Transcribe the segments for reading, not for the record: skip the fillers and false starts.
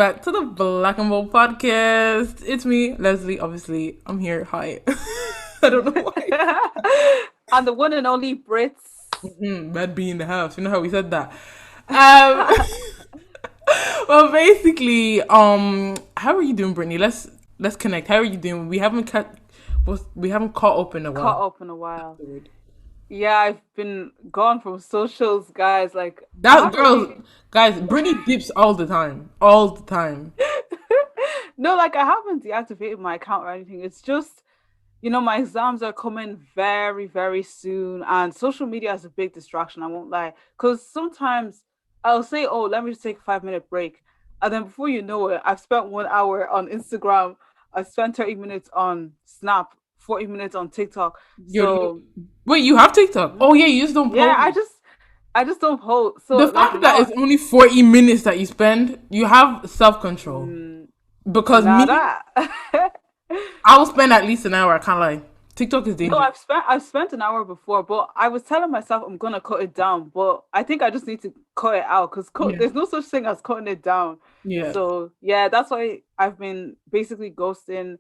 back to the Black and Bold podcast. It's me, Leslie. Obviously, I'm here. Hi. I don't know why. And the one and only Brits. Bad be in the house. You know how we said that. Um, well, basically, how are you doing, Brittany? Let's connect. How are you doing? We haven't caught up in a while. Caught up in a while. Yeah, I've been gone from socials, guys. Like, I That haven't really. girl, guys, Brittany dips all the time. No, like, I haven't deactivated my account or anything. It's just, my exams are coming very, very soon. And social media is a big distraction, I won't lie. Because sometimes I'll say, oh, let me just take a 5 minute break. And then before you know it, I've spent 1 hour on Instagram. I've spent 30 minutes on Snap, 40 minutes on TikTok. You're So, wait, you have TikTok? Oh yeah, you just don't yeah, post. I just don't hold. So The like fact that now, it's only 40 minutes that you spend, you have self control. mm, Because now me, that I will spend at least an hour. I can't lie. TikTok is no, dangerous. I've spent an hour before, but I was telling myself I'm gonna cut it down. But I think I just need to cut it out because Yeah. there's no such thing as cutting it down. Yeah. So yeah, that's why I've been basically ghosting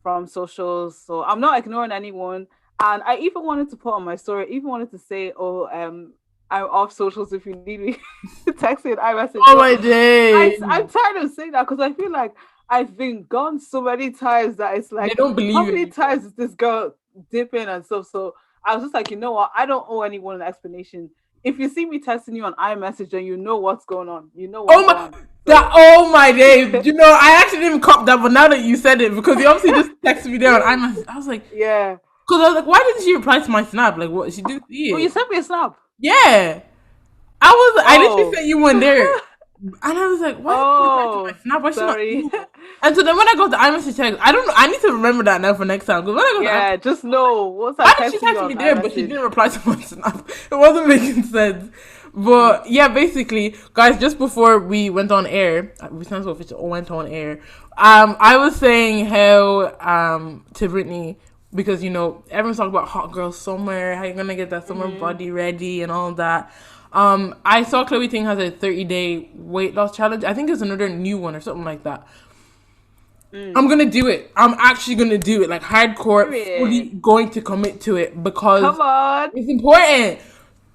from socials. So I'm not ignoring anyone. And I even wanted to put on my story, even wanted to say, oh, I'm off socials if you need me. Text me an iMessage. Oh But my days. I'm tired of saying that because I feel like I've been gone so many times that it's They like, don't how believe it many anymore. times is this girl dipping and stuff? So I was just like, you know what? I don't owe anyone an explanation. If you see me texting you on iMessage, then you know what's going on. You know Oh what's my on. that So oh my days. You know, I actually didn't cop that, but now that you said it, because you obviously just texted me there on iMessage, I was like, yeah. because I was like, why didn't she reply to my snap? Like, what? She didn't see Oh, you it. sent me a snap. Yeah. I literally Oh. sent you one there. And I was like, why did she reply to my Oh, snap? Why is she not sorry. seeing it? And so then when I got the iMessage text, I don't know. I need to remember that now for next time. Because when I got the Yeah, iMessage, just know once I why did she text you text me on there, but she iMessage. didn't reply to my snap? It wasn't making sense. But yeah, basically, guys, just before we went on air, we sound so official, went on air. I was saying how to Brittany, because everyone's talking about hot girl summer, how you're gonna get that summer Mm, body ready and all that. I saw Chloe Ting has a 30-day weight loss challenge. I think it's another new one or something like that. mm. I'm gonna do it. I'm actually gonna do it, like hardcore, fully Period. going to commit to it because Come on. it's important.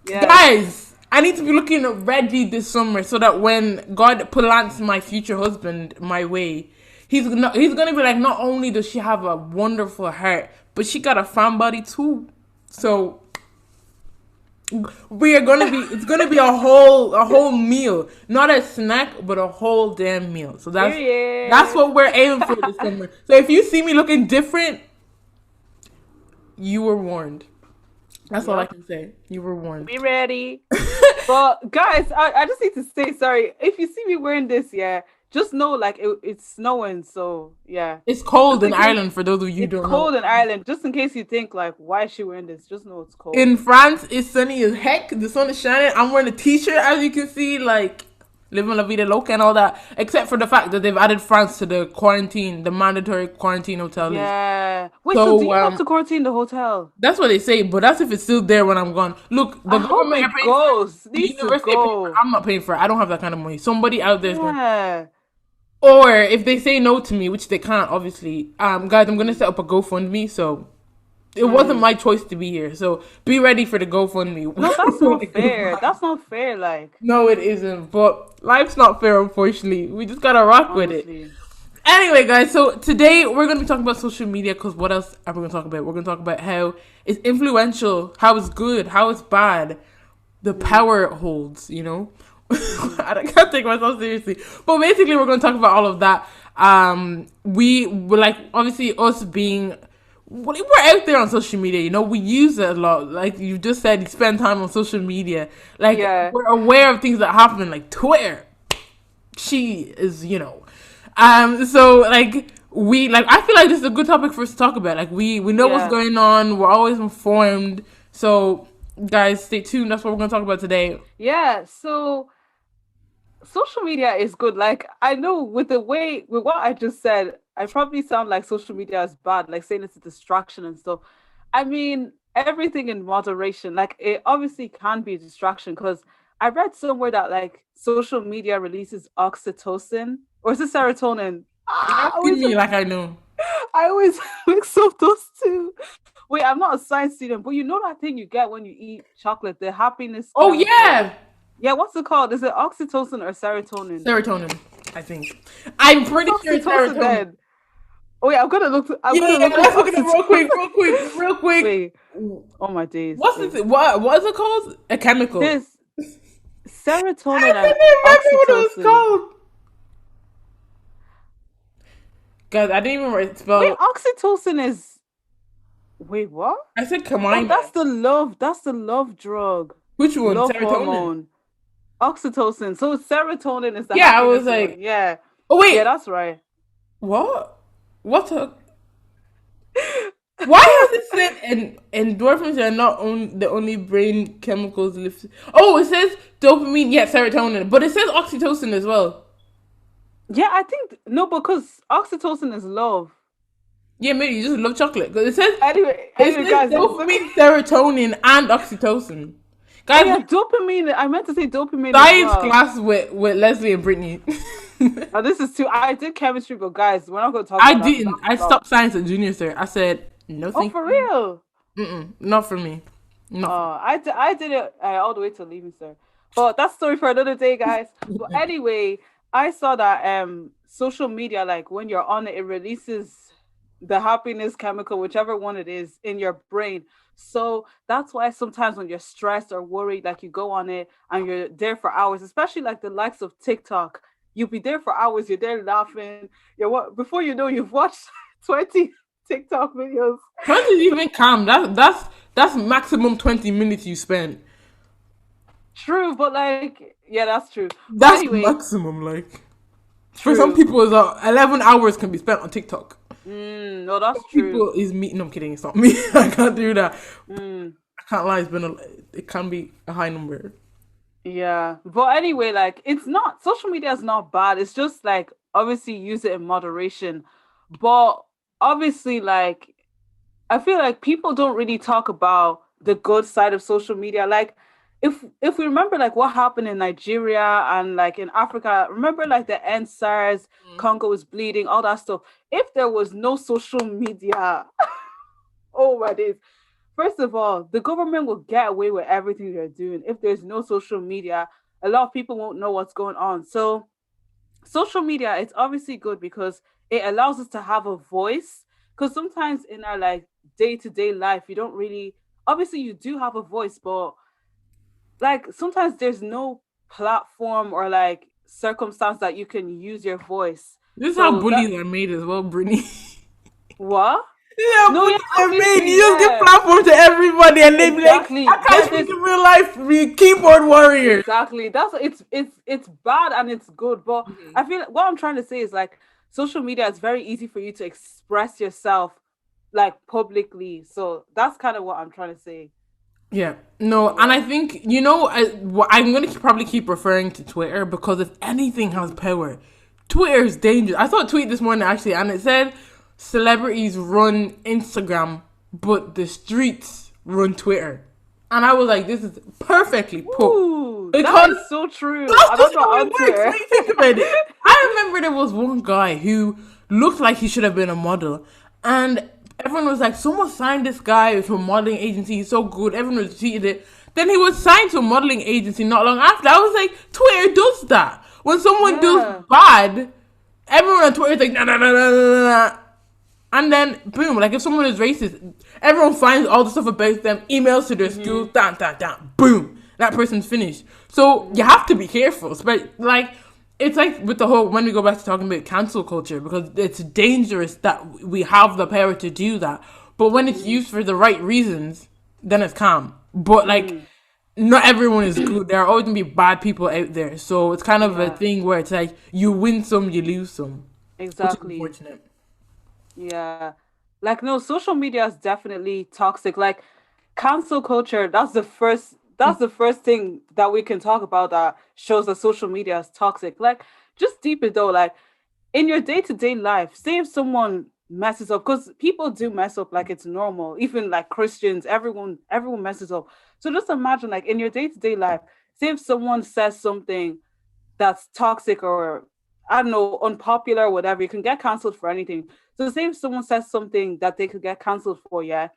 Yeah. Guys, I need to be looking ready this summer so that when God plants my future husband my way, he's gonna be like, not only does she have a wonderful heart, but she got a fan body too. So we are gonna be it's gonna be a whole meal. Not a snack, but a whole damn meal. So that's Period. what we're aiming for this summer. So if you see me looking different, you were warned. That's all I Yep. can say. You were warned. Be ready. But guys, I just need to say sorry. If you see me wearing this, yeah, just know like it's snowing. So yeah, It's cold just in in case Ireland for those of you who it's don't know. cold in Ireland, just in case you think like, why is she wearing this? Just know it's cold. In France, it's sunny as heck. The sun is shining. I'm wearing a t-shirt, as you can see, like living la vida loca and all that. Except for the fact that they've added France to the quarantine, the mandatory quarantine hotel list. Yeah. Wait, so do So you have to quarantine the hotel? that's what they say, but that's if it's still there when I'm gone. Look, the I hope government are it paying for it. goes. The Needs to university are paying for it. go. I'm not paying for it. I don't have that kind of money. Somebody out there is going. Yeah. Or if they say no to me, which they can't, obviously, guys, I'm gonna set up a GoFundMe. So it wasn't Mm. my choice to be here. So be ready for the GoFundMe. No, that's not fair. That's not fair. Like, No, it isn't. But life's not fair, unfortunately. We just gotta rock with it. honestly. Anyway, guys, so today we're gonna be talking about social media because what else are we gonna talk about? We're gonna talk about how it's influential, how it's good, how it's bad, the Mm, power it holds, mm, I can't take myself seriously. But basically we're gonna talk about all of that. We were like obviously us being we're out there on social media, we use it a lot. Like you just said, you spend time on social media. Like yeah. we're aware of things that happen, like Twitter. She is, so like I feel like this is a good topic for us to talk about. Like we know what's Yeah. going on, we're always informed. So guys, stay tuned. That's what we're gonna talk about today. Yeah. So social media is good. Like, I know with what I just said, I probably sound like social media is bad, like saying it's a distraction and stuff. I mean, everything in moderation. Like, it obviously can be a distraction because I read somewhere that like social media releases oxytocin or is it serotonin? You're Ah, asking me like I know. I always mix up those two. Wait, I'm not a science student, but you know that thing you get when you eat chocolate, the happiness Oh chemical. yeah, Yeah, what's it called? Is it oxytocin or serotonin? serotonin. I think. I'm pretty sure it's Oxytocin serotonin. then. Oh yeah, I'm Yeah, gonna yeah, look up let's look it up real quick, oxytocin. real quick, real quick. Wait, oh my days. What's Wait. this? What is it called? A chemical. This serotonin I and couldn't remember what it was oxytocin. called. Guys, I didn't even write Wait, spell. oxytocin is wait, what? I said Oh, combine. that's the love drug. Which one? Love Serotonin. hormone. Oxytocin. So serotonin is the Yeah, I was happiness one. like, Yeah. oh Yeah, wait, that's right. what? What? Why has it said endorphins are not the only brain chemicals listed? Oh, it says dopamine, yeah, serotonin, but it says oxytocin as well. Yeah, I think no, because oxytocin is love. Yeah, maybe you just love chocolate because it Anyway, says guys, dopamine, serotonin, and oxytocin. oh Guys, yeah, dopamine. I meant to say dopamine as science well. class with Leslie and Brittany. Now this is too. I did chemistry, but guys, we're not going to talk I about that. didn't. I That's love. stopped science at junior cert. I said no, Oh, thank for you. real? Not for me. Not. For I did it all the way to leaving, sir. But that's story for another day, guys. But me. anyway, I saw that social media, like when you're on it, it releases the happiness chemical, whichever one it is, in your brain. So that's why sometimes when you're stressed or worried, like you go on it and you're there for hours, especially like the likes of TikTok, you'll be there for hours, you're there laughing. You're what before you know you've watched 20 TikTok videos. 20 is even calm. That's maximum 20 minutes you spend. True, but like, yeah, that's true. But That's anyway, maximum. Like for some true. people, it's 11 hours can be spent on TikTok. No, that's true. People is me. No, I'm kidding. It's not me. I can't do that. Mm, I can't lie. It can be a high number. yeah. But anyway, like, it's not, social media is not bad. It's just like, obviously, use it in moderation. But obviously, like, I feel like people don't really talk about the good side of social media. Like, if we remember like what happened in Nigeria and like in Africa, remember like the NSARS, Congo was bleeding, all that stuff. If there was no social media, oh my days. First of all, the government will get away with everything they're doing. If there's no social media, a lot of people won't know what's going on. So social media, it's obviously good because it allows us to have a voice. Because sometimes in our like day-to-day life, you don't really, obviously you do have a voice, but like sometimes there's no platform or like circumstance that you can use your voice. This is how So that bullies are made as well, Brittany. what? This is how No, yeah, bullies are made. You obviously, just give yeah. platform to everybody, and they be like, Exactly. "I Yeah, can't there's speak in real life. We keyboard warriors." exactly. That's it's bad and it's good. But I feel like what I'm trying to say is like social media is very easy for you to express yourself like publicly. So that's kind of what I'm trying to say. Yeah, no, and Yeah. I think I'm gonna probably keep referring to Twitter because if anything has power, Twitter is dangerous. I saw a tweet this morning actually, and it said celebrities run Instagram, but the streets run Twitter, and I was like, this is perfectly put Ooh, that because is so true. that's I just don't know how it on works. Twitter. When you think about it, I remember there was one guy who looked like he should have been a model, and everyone was like, "Someone signed this guy to a modeling agency. He's so good." Everyone retweeted it. Then he was signed to a modeling agency not long after. I was like, Twitter does that. When someone does Yeah. bad, everyone on Twitter is like, nah, nah, nah, nah, nah, nah. And then, boom, like if someone is racist, everyone finds all the stuff about them, emails to their schools, boom, that person's finished. So you have to be careful. But like, it's like with the whole, when we go back to talking about cancel culture, because it's dangerous that we have the power to do that. But when it's used for the right reasons, then it's calm. But like, not everyone is good. There are always gonna be bad people out there. So it's kind of a Yeah. thing where it's like, you win some, you lose some. Which is Exactly. unfortunate. Yeah. Like no, social media is definitely toxic. Like cancel culture, that's the first thing that we can talk about that shows that social media is toxic. Like just deep it though, like in your day-to-day life, say if someone messes up, because people do mess up like it's normal, even like Christians, everyone messes up. So just imagine like in your day-to-day life, say if someone says something that's toxic or I don't know, unpopular or whatever, you can get cancelled for anything. So say if someone says something that they could get cancelled for, yeah,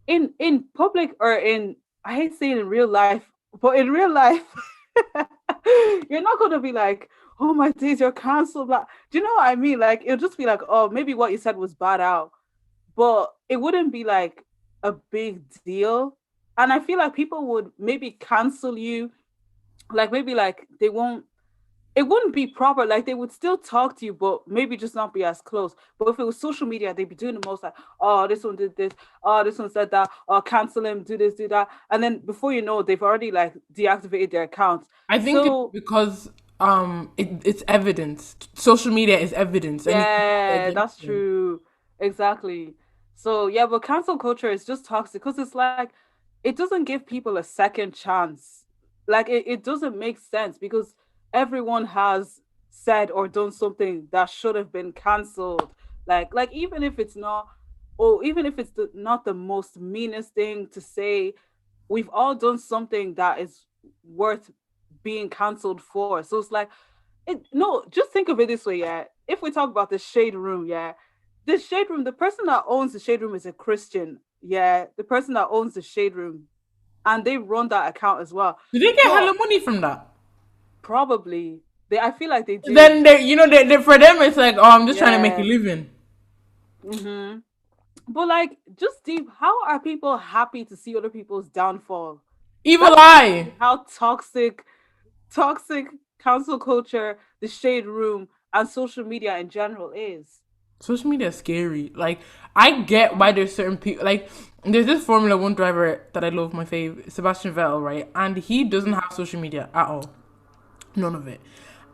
in public or in I hate saying in real life, but in real life, you're not gonna be like, oh my days, you're cancelled. Like, do you know what I mean? Like it'll just be like, oh, maybe what you said was bad out, but it wouldn't be like a big deal. And I feel like people would maybe cancel you, like maybe like they won't it wouldn't be proper. Like they would still talk to you, but maybe just not be as close. But if it was social media, they'd be doing the most like, oh, this one did this, oh, this one said that, oh, cancel him, do this, do that. And then before you know, they've already like deactivated their accounts. I think it's So because it's evidence. Social media is evidence, and you can use it yeah, against that's them. true. Exactly. So yeah, but cancel culture is just toxic because it's like it doesn't give people a second chance. Like it doesn't make sense because everyone has said or done something that should have been canceled. Like even if it's not or even if it's not the most meanest thing to say, we've all done something that is worth being canceled for. So it's like no, just think of it this way, yeah. If we talk about the shade room, yeah, the shade room, the person that owns the shade room is a Christian, yeah. The person that owns the shade room, and they run that account as well. Do they get hella But money from that? probably I feel like they do, Then for them it's like, oh, I'm just trying to make a yeah. living. Mm-hmm. But like, just deep, how are people happy to see other people's downfall? Evil That just shows eye. you how toxic council culture, the shade room, and social media in general is. Social media is scary. Like, I get why there's certain people. Like, there's this Formula One driver that I love, my fave, Sebastian Vettel, right? And he doesn't have social media at all, none of it.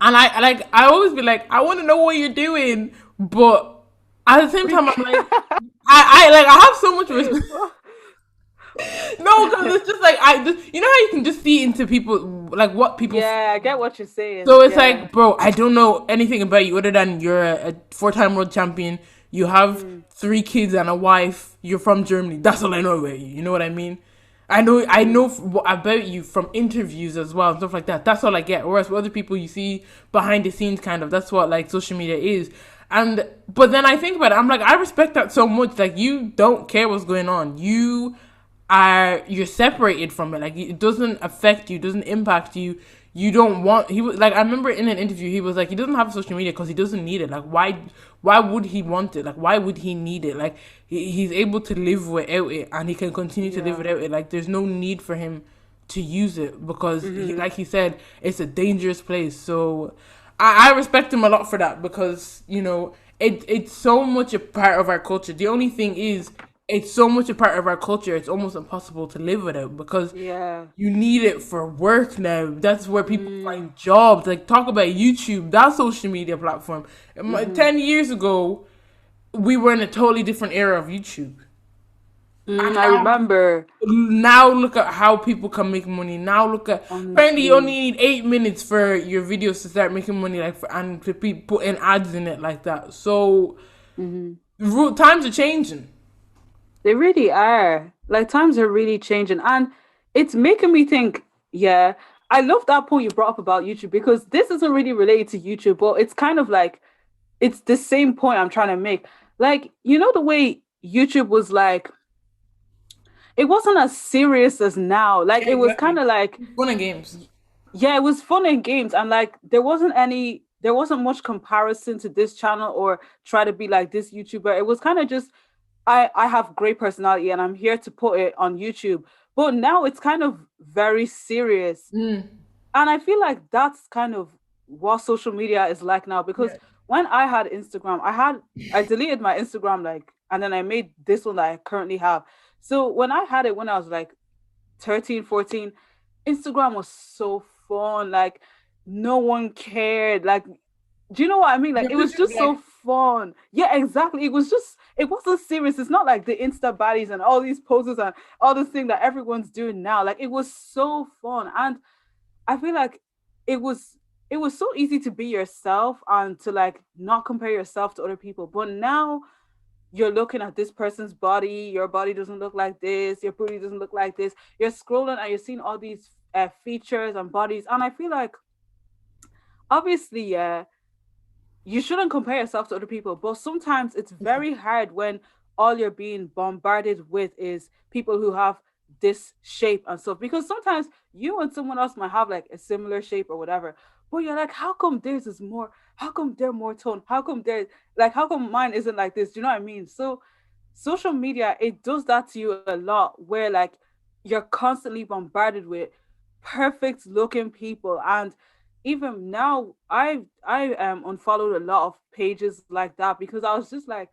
And I always be like, I want to know what you're doing, but at the same time, I'm like, I have so much respect. No, because it's just like you know how you can just see into people, like what people. Yeah, I get what you're saying. So it's Yeah. like, bro, I don't know anything about you other than you're a four-time world champion. You have Mm, three kids and a wife. You're from Germany. That's all I know about you. You know what I mean? I mm, know about you from interviews as well and stuff like that. That's all I get. Whereas with other people, you see behind the scenes, kind of. That's what like social media is. And but then I think about it. I'm like, I respect that so much. Like you don't care what's going on. You're separated from it. Like it doesn't affect you, doesn't impact you. You don't want he was like I remember in an interview he was like he doesn't have social media because he doesn't need it. Like why would he want it? Like why would he need it? Like he's able to live without it and he can continue to live yeah. without it. Like there's no need for him to use it because Mm-hmm. like he said, it's a dangerous place. So I respect him a lot for that because it's so much a part of our culture. The only thing is it's so much a part of our culture. It's almost impossible to live without because Yeah. you need it for work now. That's where people Mm, find jobs. Like talk about YouTube, that social media platform. mm-hmm. 10 years ago, we were in a totally different era of YouTube. And I remember, now look at how people can make money. Now look at apparently you only honestly. need 8 minutes for your videos to start making money, like and to be putting ads in it like that. So Mm-hmm. times are changing. They really are. Like times are really changing. And it's making me think, yeah, I love that point you brought up about YouTube because this isn't really related to YouTube, but it's kind of like it's the same point I'm trying to make. Like, you know, the way YouTube was like, it wasn't as serious as now. Like Yeah, it was kind exactly. of like, Fun and games. yeah, it was fun and games. And like there wasn't much comparison to this channel or try to be like this YouTuber. It was kind of just I have great personality and I'm here to put it on YouTube. But now it's kind of very serious. Mm. And I feel like that's kind of what social media is like now because Yeah. when I had Instagram, I deleted my Instagram like and then I made this one that I currently have. So when I had it when I was like 13, 14, Instagram was so fun. Like no one cared. Like do you know what I mean? Like Your it was pictures just so like fun. Yeah, exactly. It wasn't serious. It's not like the Insta baddies and all these poses and all this thing that everyone's doing now. Like it was so fun. And I feel like it was it was so easy to be yourself and to like not compare yourself to other people. But now you're looking at this person's body, your body doesn't look like this, your booty doesn't look like this. You're scrolling and you're seeing all these features and bodies, and I feel like obviously, yeah, you shouldn't compare yourself to other people, but sometimes it's very hard when all you're being bombarded with is people who have this shape and stuff. Because sometimes you and someone else might have like a similar shape or whatever, but you're like, how come theirs is more? How come they're more toned? How come they're like, how come mine isn't like this? Do you know what I mean? So, social media, it does that to you a lot, where like you're constantly bombarded with perfect looking people. And even now, I unfollowed a lot of pages like that, because I was just like,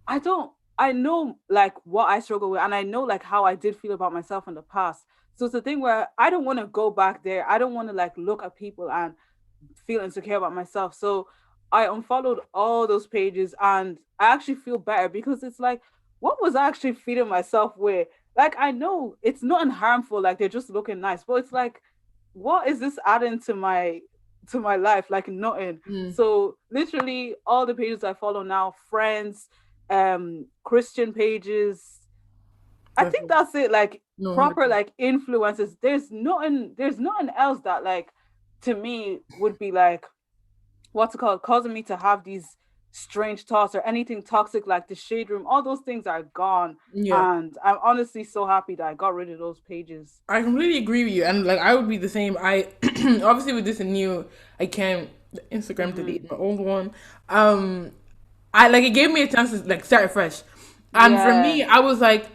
I don't, I know like what I struggle with, and I know like how I did feel about myself in the past. So it's a thing where I don't want to go back there. I don't want to like look at people and feel insecure about myself. So I unfollowed all those pages, and I actually feel better, because it's like, what was I actually feeding myself with? Like, I know it's nothing harmful, like they're just looking nice, but it's like, what is this adding to my life? Like nothing. Mm, So literally all the pages I follow now, friends, Christian pages, I think definitely. that's it. Like No, proper 100%. like influences. There's nothing else that like to me would be like, what's it called, causing me to have these strange thoughts or anything toxic like the shade room. All those things are gone. Yeah. And I'm honestly so happy that I got rid of those pages. I completely agree with you, and like I would be the same. I obviously with this new, I can't Instagram Mm-hmm. delete my old one. Um, I like it gave me a chance to like start fresh, and for Yeah. me, I was like,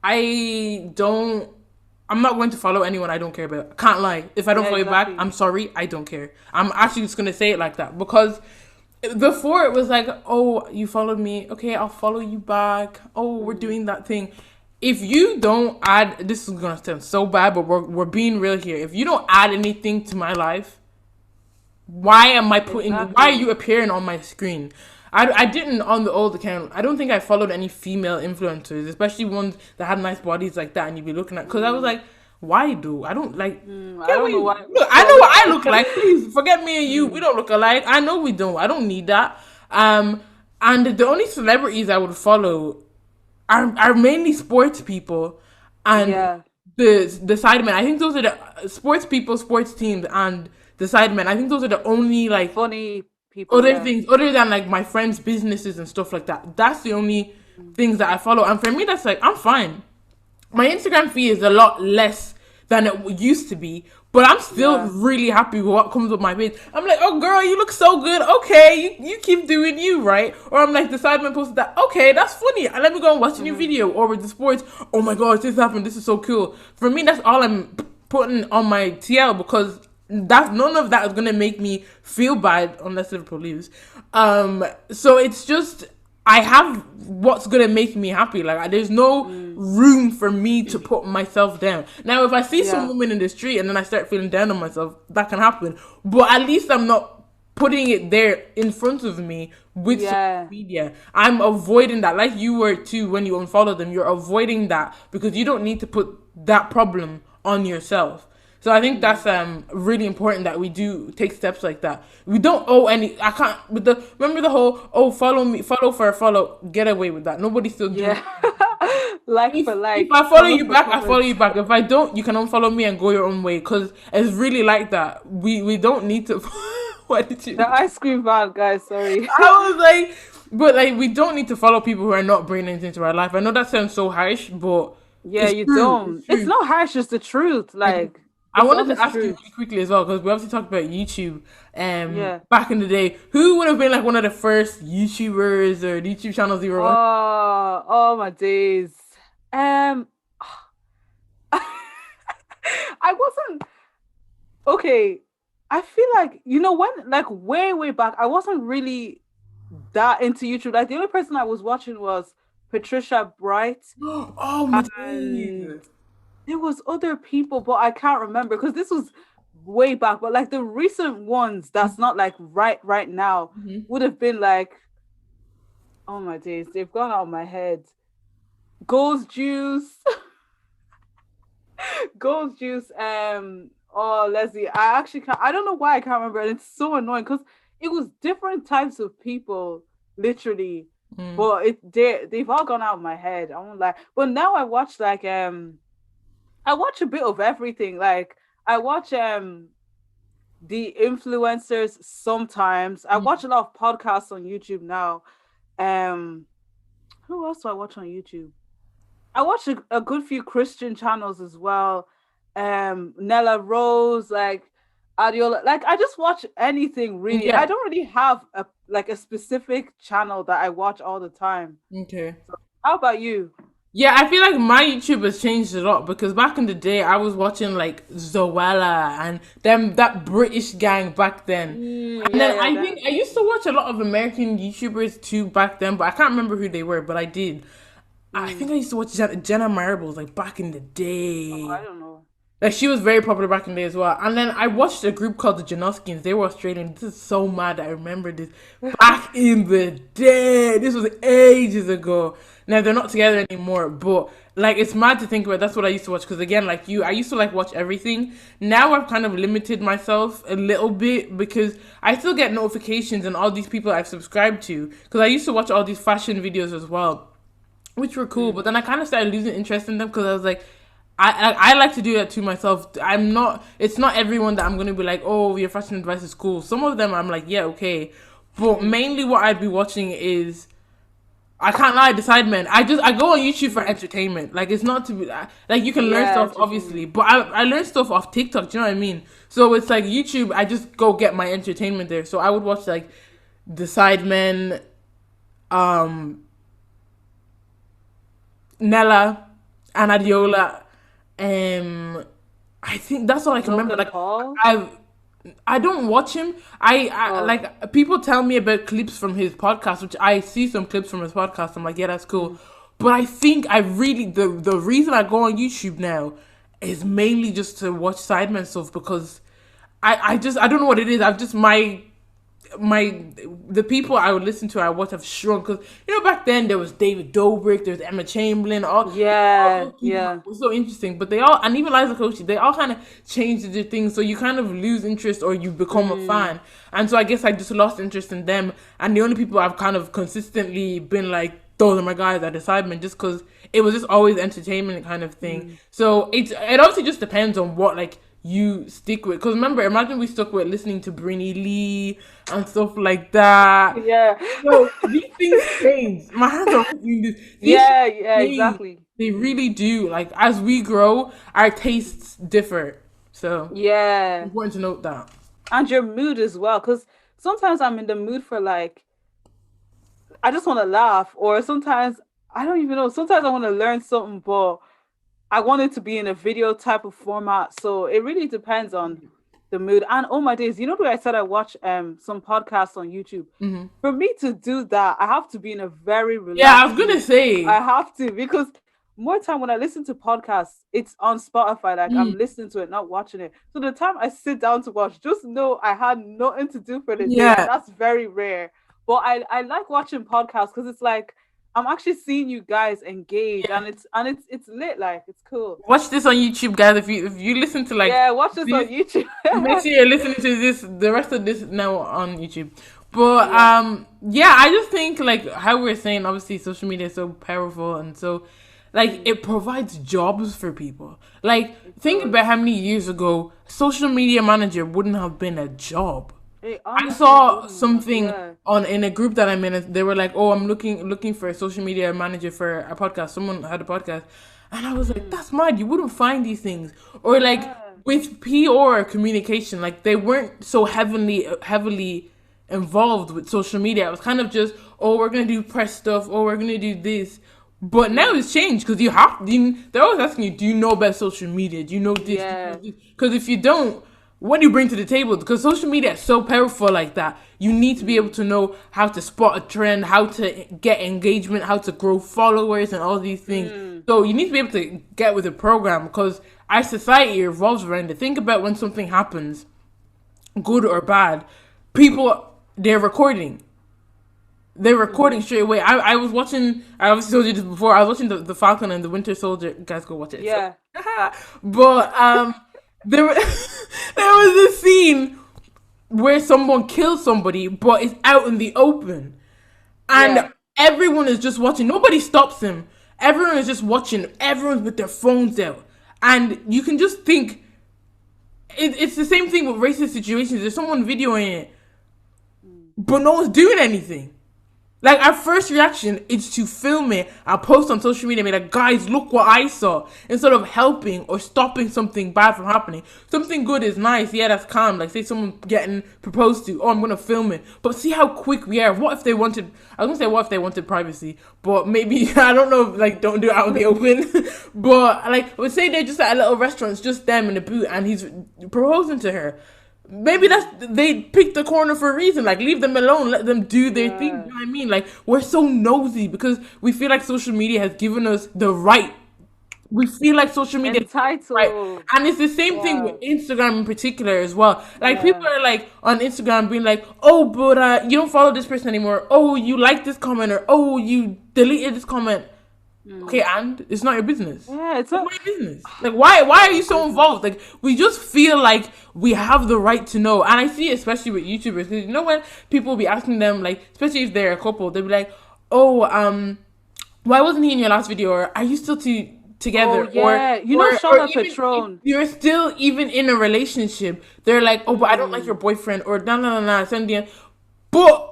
I don't. I'm not going to follow anyone I don't care about. I can't lie. If I don't Yeah, follow you back, exactly. I'm sorry. I don't care. I'm actually just gonna say it like that because before it was like, oh, you followed me. Okay, I'll follow you back. Oh, we're Mm, doing that thing. If you don't add, this is gonna sound so bad, but we're being real here. If you don't add anything to my life, why am I putting? Why are exactly. you appearing on my screen? I didn't on the old account. I don't think I followed any female influencers, especially ones that had nice bodies like that, and you'd be looking at. Because I was Mm, like, why do I don't like? I Get don't away! know why we Look, I know scroll what I there. look like. Please forget me and you. We Mm, don't look alike. I know we don't. I don't need that. Um, and the only celebrities I would follow are mainly sports people, and yeah. the sidemen. I think those are the sports people, sports teams, and the sidemen. I think those are the only like Funny people, other yeah. things other than like my friends' businesses and stuff like that. That's the only Mm, things that I follow, and for me, that's like I'm fine. My Instagram feed is a lot less than it used to be, but I'm still yeah. really happy with what comes with my page. I'm like, oh girl, you look so good. Okay, you keep doing you, right? Or I'm like, the sideman posted that. Okay, that's funny. And let me go and watch a new Mm-hmm. video. Or with the sports, oh my gosh, this happened. This is so cool. For me, that's all I'm putting on my TL because that none of that is gonna make me feel bad unless Liverpool leaves. So it's just I have what's gonna make me happy. Like there's no Mm, room for me to put myself down. Now, if I see some yeah. woman in the street and then I start feeling down on myself, that can happen. But at least I'm not putting it there in front of me with social Yeah. media. I'm avoiding that, like you were too when you unfollow them. You're avoiding that because you don't need to put that problem on yourself. So I think Mm, that's really important that we do take steps like that. We don't owe any. I can't. With the remember the whole follow me, follow for a follow. Get away with that. Nobody's still doing. yeah. Like for If like, I follow comment you for back, I follow comment. you back. If I don't, you can unfollow me and go your own way. Cause it's really like that. We don't need to. What did The you? ice cream van, guys, sorry. I was like, but like we don't need to follow people who are not bringing anything into our life. I know that sounds so harsh, but Yeah, it's you true. It's don't. It's true. not harsh, it's the truth. Like, Like, I it's the wanted to honest ask you truth. really quickly as well because we obviously talked about YouTube. Yeah. Back in the day, who would have been like one of the first YouTubers or YouTube channels you were watching? Oh my days. Um, I wasn't okay. I feel like when like way back, I wasn't really that into YouTube. Like the only person I was watching was Patricia Bright, Oh my and days. there was other people, but I can't remember because this was way back. But like the recent ones, that's not like right now, Mhm. would have been like, oh my days, they've gone out of my head. Ghost Juice, Ghost Juice. Oh Leslie, I actually can't. I don't know why I can't remember, and it's so annoying because it was different types of people, literally. Mm. but they've all gone out of my head. I won't lie. But now I watch like I watch a bit of everything. Like I watch the influencers sometimes. I watch a lot of podcasts on YouTube now. Um, who else do I watch on YouTube? I watch a good few Christian channels as well. Nella Rose, like Adiola, like I just watch anything really. I Yeah. don't really have a specific channel that I watch all the time. Okay. So, how about you? Yeah, I feel like my YouTube has changed a lot because back in the day I was watching like Zoella and them that British gang back then. And Yeah, then yeah, I that. think I used to watch a lot of American YouTubers too back then, but I can't remember who they were, but I did. I think I used to watch Jenna Marbles like back in the Oh, day. I don't know. Like she was very popular back in the day as well. And then I watched a group called the Janoskins. They were Australian. This is so mad that I remember this. Back in the day. This was ages ago. Now they're not together anymore. But like it's mad to think about. That's what I used to watch. Because again, like you, I used to like watch everything. Now I've kind of limited myself a little bit because I still get notifications and all these people I've subscribed to. Because I used to watch all these fashion videos as well, which were cool. But then I kind of started losing interest in them because I was like, I like to do that to myself. I'm not. It's not everyone that I'm gonna be like, oh, your fashion advice is cool. Some of them I'm like, yeah, okay. But mainly what I'd be watching is I can't lie, the Sidemen. I go on YouTube for entertainment. Like it's not to be like you can learn Yeah, stuff obviously, but I learn stuff off TikTok. Do you know what I mean? So it's like YouTube. I just go get my entertainment there. So I would watch like the Sidemen, um, Nella, and Adiola. I think that's all I can remember. Logan Like Paul. I I don't watch him. I Oh, like people tell me about clips from his podcast, which I see some clips from his podcast. I'm like, yeah, that's cool. But I think I really the reason I go on YouTube now is mainly just to watch Sidemen stuff because I don't know what it is. I've just my the people I would listen to I watch have shrunk because back then there was David Dobrik, there was Emma Chamberlain, all yeah, those people yeah. were so interesting, but they all and even Liza Koshy, they all kind of changed their things, so you kind of lose interest or you become a fan, and so I guess I just lost interest in them, and the only people I've kind of consistently been like those are my guys at the Sidemen just because it was just always entertainment kind of thing. So it obviously just depends on what like you stick with. Because remember, imagine we stuck with listening to Brinny Lee and stuff like that. Yeah. These things change. My hands are doing this. These things Yeah, yeah, change. exactly. They really do. Like as we grow, our tastes differ. So Yeah. important to note that. And your mood as well. Because sometimes I'm in the mood for like, I just want to laugh, or sometimes I don't even know. Sometimes I want to learn something, but I want it to be in a video type of format. So it really depends on the mood. And oh my days, you know the way I said I watch some podcasts on YouTube. For me to do that, I have to be in a very Yeah, I relaxed was gonna mood. I say. have to because more time when I listen to podcasts, it's on Spotify. Like Mm, I'm listening to it, not watching it. So the time I sit down to watch, just know I had nothing to do for the day, and yeah. that's very rare. But I like watching podcasts because it's like I'm actually seeing you guys engage, Yeah. and it's lit. Like it's cool. Watch this on YouTube, guys. If you listen to like Yeah, watch this on this, YouTube. make sure you're listening to the rest of this now on YouTube. But Yeah. yeah, I just think like how we're saying, obviously social media is so powerful and so like it provides jobs for people. Like think Good. about how many years ago social media manager wouldn't have been a job. It I honestly saw wouldn't have. something Yeah. on in a group that I'm in. They were like, "Oh, I'm looking for a social media manager for a podcast." Someone had a podcast, and I was like, "That's mad! You wouldn't find these things." Or like Yeah. with PR communication, like they weren't so heavily involved with social media. It was kind of just, "Oh, we're gonna do press stuff. Oh, we're gonna do this." But now it's changed because they're always asking you, "Do you know about social media? Do you know this? Yeah. Because if you don't, what do you bring to the table? Because social media is so powerful like that. You need to be able to know how to spot a trend, how to get engagement, how to grow followers, and all these things. So you need to be able to get with the program because our society revolves around it. Think about when something happens, good or bad, people they're recording. They're recording straight away. I was watching. I obviously told you this before. I was watching the Falcon and the Winter Soldier. You guys, go watch it. Yeah. But there there was a scene where someone killed somebody, but it's out in the open, and Yeah. Everyone is just watching. Nobody stops him. Everyone is just watching. Everyone's with their phones out. And you can just think it's the same thing with racist situations. There's someone videoing it, but no one's doing anything. Like, our first reaction is to film it and post on social media and be like, guys, look what I saw. Instead of helping or stopping something bad from happening. Something good is nice. Yeah, that's calm. Like, say someone getting proposed to. Oh, I'm going to film it. But see how quick we are. What if they wanted... I was going to say, what if they wanted privacy? But maybe, I don't know, like, don't do it out in the open. But, like, let's say they're just at a little restaurant. It's just them in the booth and he's proposing to her. Maybe they picked the corner for a reason. Like, leave them alone, let them do their thing. You know what I mean? Like, we're so nosy because we feel like social media has given us the right. We feel like social media is right, Entitled. and it's the same thing with Yeah. Instagram in particular as well. Like, people Yeah. are like on Instagram being like, "Oh, but you don't follow this person anymore. Oh, you like this comment, or oh, you deleted this comment." Okay, and it's not your business. Yeah, it's It's not. my business. Like, why are My you so goodness. involved? Like, we just feel like we have the right to know. And I see it especially with YouTubers, because you know when people be asking them, like, especially if they're a couple, they'll be like, "Oh, why wasn't he in your last video?" Or "Are you still Oh together?" yeah, you know Or Charlotte even if Patron. you're still even in a relationship, they're like, "Oh, but I don't like your Mm, boyfriend," or "No, no, no, no, send the." But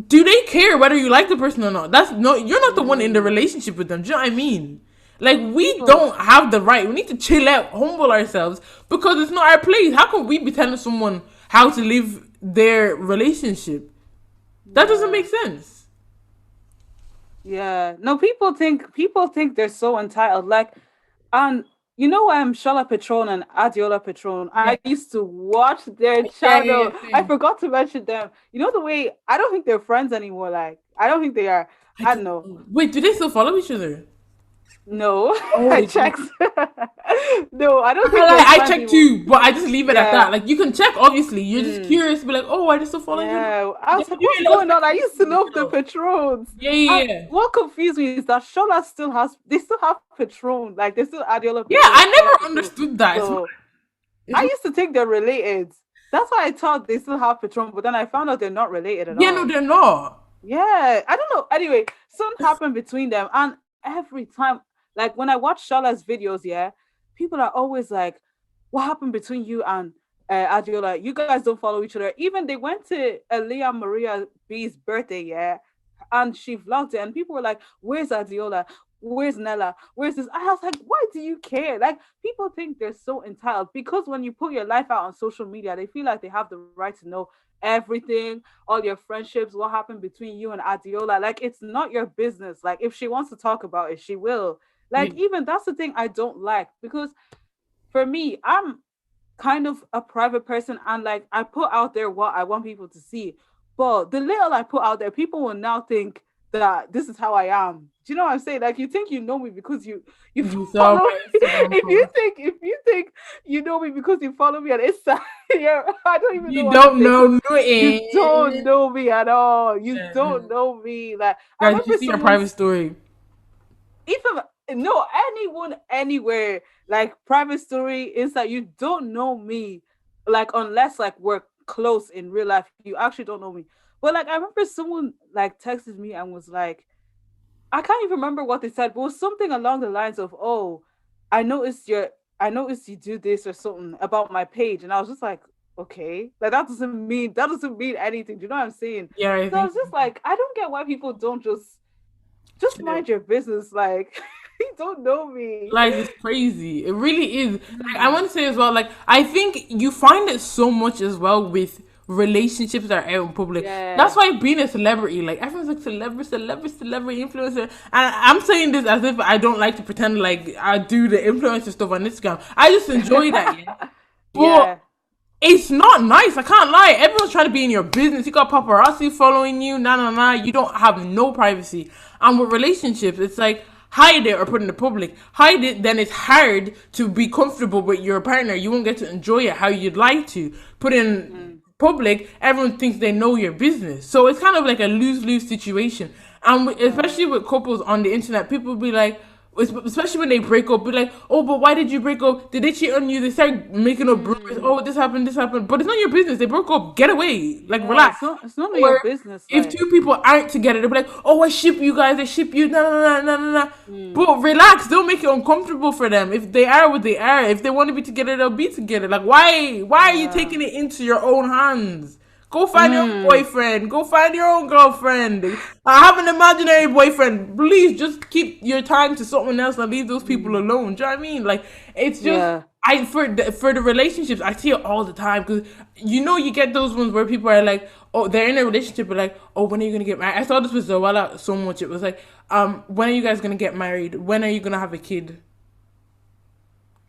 do they care whether you like the person or not? That's no, you're not the one in the mm. relationship with them. Do you know what I mean? Like, we People, don't have the right. We need to chill out, humble ourselves, because it's not our place. How can we be telling someone how to live their relationship? That doesn't yeah. make sense. Yeah. No, people think they're so entitled. Like, and you know, Shala Patron and Adiola Patron. Yeah, I used to watch their yeah, yeah, channel. yeah. I Same. forgot to mention them. You know the way I don't think they're friends anymore. Like, I don't think they are. I I don't don't know. know. Wait, do they still follow each other? No, Oh, I they do. checked. No, I I don't can't think they're lie, I friends check anymore. too, but I just leave it at Yeah. that. Like, you can check, obviously. You're just Mm. curious, be like, "Oh, I just still follow you." Yeah, I Just was do like, what's a little going on? I checking used to for love the yourself. patrons. Yeah, yeah, And yeah. what confused me is that Shola they still have Patron, like they still Adiola Yeah, Patron, I Shola never Patron. understood that. So It's I not, used to think they're related. That's why I thought they still have Patron, but then I found out they're not related at yeah, no, all. they're not. Yeah, I don't know. Anyway, something happened between them, and every time, like when I watch Shala's videos, yeah, people are always like, "What happened between you and Adiola? You guys don't follow each other." Even they went to Leah Maria B's birthday, yeah, and she vlogged it, and people were like, "Where's Adiola? Where's Nella? Where's this?" I was like, "Why do you care?" Like, people think they're so entitled because when you put your life out on social media, they feel like they have the right to know everything, all your friendships, what happened between you and Adiola. Like, it's not your business. Like, if she wants to talk about it, she will. Yeah, Like, even that's the thing I don't like because for me, I'm kind of a private person and like I put out there what I want people to see. But the little I put out there, people will now think that this is how I am. Do you know what I'm saying? Like, you think you know me because you you saw follow my me. Instagram post. If you think you know me because you follow me on Instagram, yeah, I don't even know You what to don't say know because you don't nothing. know me at all. You Yeah, don't no. know me. Like, I Guys, you remember see your private someone's story. even no anyone anywhere like private story inside you don't know me like unless like we're close in real life you actually don't know me but like I remember someone like texted me and was like I can't even remember what they said but it was something along the lines of oh I noticed your I noticed you do this or something about my page and I was just like okay like that doesn't mean anything do you know what I'm saying Yeah, I so I think was just like I don't get why people don't just so. mind your business. Like, you don't know me. Like, it's crazy. It really is. Like, I Mm. want to say as well, like, I think you find it so much as well with relationships that are out in public. That's Yeah. why being a celebrity, like, everyone's like celebrity influencer. And I'm saying this as if I don't like to pretend like I do the influencer stuff on Instagram. I just enjoy that, yeah. But Yeah. it's not nice. I can't lie. Everyone's trying to be in your business. You got paparazzi following you. Nah, nah, nah. You don't have no privacy. And with relationships, it's like hide it or put it in the public. Hide it, then it's hard to be comfortable with your partner. You won't get to enjoy it how you'd like to. Put in Mm. public, everyone thinks they know your business. So it's kind of like a lose-lose situation. And Yeah. especially with couples on the internet, people be like, especially when they break up, be like, oh, but why did you break up? Did they cheat on you? They start making up rumors. Mm, Oh, this happened, this happened. But it's not your business. They broke up. Get away. Like, yeah, relax. it's not your Or business. if Like, two people aren't together, they'll be like, oh, I ship you guys. I ship you. No, no, no, no, no, no. mm, But relax. Don't make it uncomfortable for them. If they are what they are, if they want to be together, they'll be together. Like, why? Why are you yeah. taking it into your own hands? Go find your own Mm, boyfriend. Go find your own girlfriend. I have an imaginary boyfriend. Please just keep your time to someone else and leave those people mm, alone. Do you know what I mean? Like it's just yeah. I for the relationships I see it all the time because you get those ones where people are like, oh, they're in a relationship but like, oh, when are you gonna get married? I saw this with Zawala so much. It was like, when are you guys gonna get married? When are you gonna have a kid?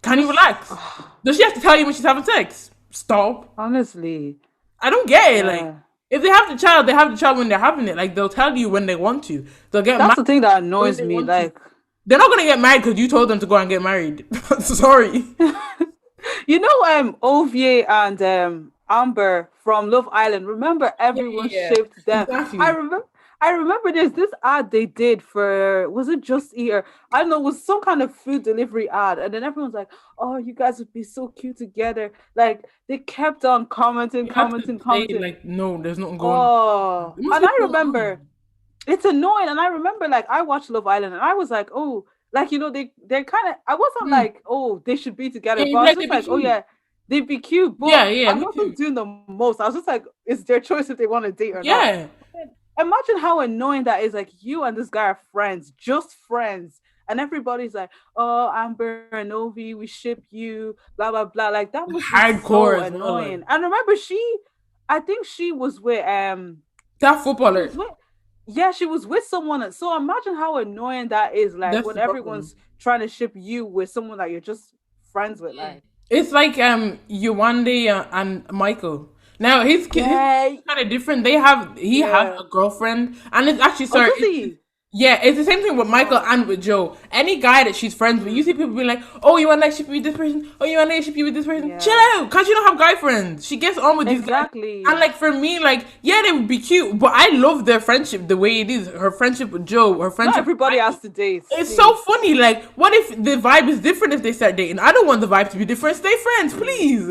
Can you relax? Does she have to tell you when she's having sex? Stop. Honestly, I don't get it. Like, yeah. if they have the child, they have the child when they're having it. Like, they'll tell you when they want to. They'll get That's married the thing that when annoys they me. want to. Like, They're not gonna get married because you told them to go and get married. Sorry. you know, Ovie and Amber from Love Island. Remember, Yeah, everyone yeah, shipped yeah. them. I Exactly. remember. I remember there's this ad they did for, was it Just Eat, or I don't know, it was some kind of food delivery ad, and then everyone's like, "Oh, you guys would be so cute together." Like they kept on commenting, You have to commenting, say commenting. like, no, there's nothing going on. Oh, It must and be I so remember annoying. it's annoying. And I remember like I watched Love Island and I was like, oh, like they're kind of, I wasn't Mm. like, oh, they should be Yeah, together, but you'd I be was like, just they'd be like, oh cute. yeah, they'd be cute, Yeah, but yeah, I me wasn't too. doing the most. I was just like, it's their choice if they want to date or not. Yeah. Imagine how annoying that is. Like you and this guy are friends, just friends. And everybody's like, oh, Amber and Ovi, we ship you, blah, blah, blah. Like that must be Hardcore so as well. Like, annoying. And remember, I think she was with that she footballer. was with yeah, she was with someone. So imagine how annoying that is, like That's when the problem. everyone's trying to ship you with someone that you're just friends with. Like, It's like Yewande and Michael. Now his yeah, kind of different. He has yeah. a girlfriend, and it's actually Oh, sorry. does he? Yeah, it's the same thing with Michael Oh, and with Joe. Any guy that she's friends with, you mm, see people being like, "Oh, you want to ship you with this person? Oh, you want to ship you with this person?" Chill yeah, out, cause you don't have guy friends. She gets on with these guys, and exactly. like for me, like yeah, they would be cute, but I love their friendship the way it is. Her friendship with Joe, her Not friendship with everybody Michael. has to date, It's so please. funny. Like, what if the vibe is different if they start dating? I don't want the vibe to be different. Stay friends, Mm, please.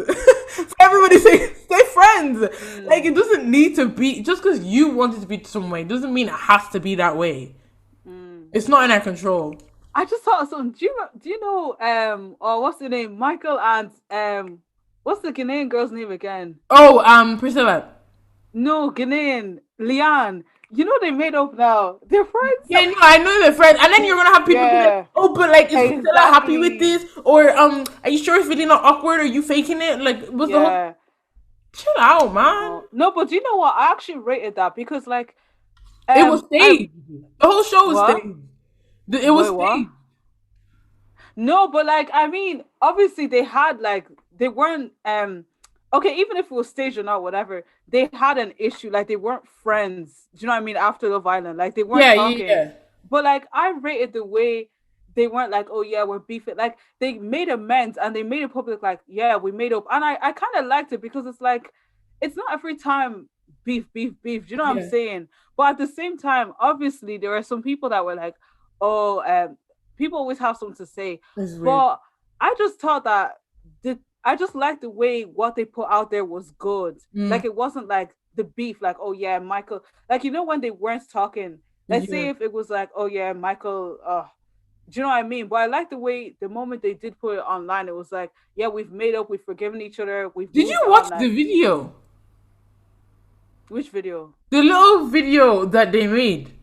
For everybody say stay friends. Like, it mm, doesn't need to be just because you want it to be some way doesn't mean it has to be that way. mm. It's not in our control. I just thought of something. Do you know or what's the name? Michael and what's the Ghanaian girl's name again? Oh, Priscilla. No, Ghanaian, Leanne. You know they made up now. They're friends. Yeah, no, I know they're friends, and then you're gonna have people be like, Yeah, "Oh, but like, is Priscilla happy with exactly. this?" Or are you sure it's really not awkward? Are you faking it? Like, what's the whole? Yeah. Chill out, man. No, but you know what? I actually rated that because like It was I staged. The whole show was what? staged. It was Wait, what? staged. No, but like I mean, obviously they had like they weren't okay, even if it was staged or not, whatever, they had an issue. Like they weren't friends. Do you know what I mean? After Love Island. Like they weren't Yeah, yeah, talking. yeah. But like I rated the way they weren't like, oh yeah, we're beefing. Like they made amends and they made it public, like, yeah, we made up. And I kind of liked it because it's like it's not every time beef, beef, beef. Do you know what I'm Yeah. saying? But at the same time, obviously there are some people that were like, oh, people always have something to say. It's weird. But I just thought that I just liked the way what they put out there was good. Mm, Like it wasn't like the beef, like, oh yeah, Michael. Like, you know, when they weren't talking, let's say yeah. if it was like, oh yeah, Michael, do you know what I mean? But I like the way the moment they did put it online, it was like, yeah, we've made up, we've forgiven each other, we've Did you moved on. watch the Like, video? which video? The little video that they made.